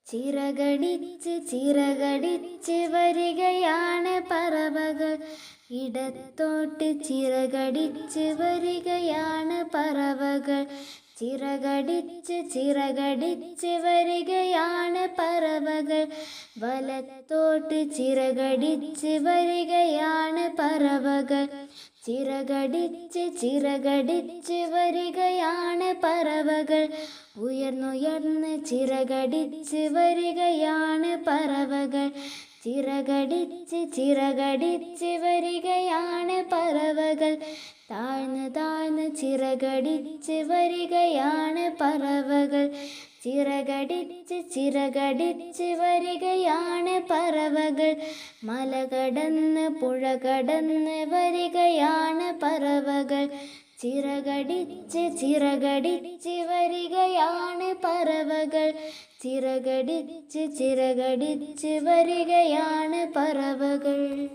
ചിറകടിച്ച് ചിറകടിച്ച് വരികയാണ് പറവകൾ. ഇടത്തോട്ട് ചിറകടിച്ച് വരികയാണ് പറവകൾ. ചിറകടിച്ച് ചിറകടിച്ച് വരികയാണ് പറവകൾ. വലത്തോട്ട് ചിറകടിച്ച് വരികയാണ് പറവകൾ. ചിറകടിച്ച് ചിറകടിച്ച് വരികയാണ് പറവകൾ. ഉയർന്നുയർന്ന് ചിറകടിച്ച് വരികയാണ് പറവകൾ. ചിറകടിച്ച് ചിറകടിച്ച് വരികയാണ് പറവകൾ. താഴ്ന്ന് താഴ്ന്ന് ചിറകടിച്ച് വരികയാണ് പറവകൾ. ചിറകടിച്ച് ചിറകടിച്ച് വരികയാണ് പറവകൾ. മല കടന്ന് പുഴ കടന്ന് വരികയാണ് പറവകൾ. ചിറകടിച്ച് ചിറകടിച്ച് വരികയാണ് പറവകൾ. ചിറകടിച്ച് ചിറകടിച്ച് വരികയാണ് പറവകൾ.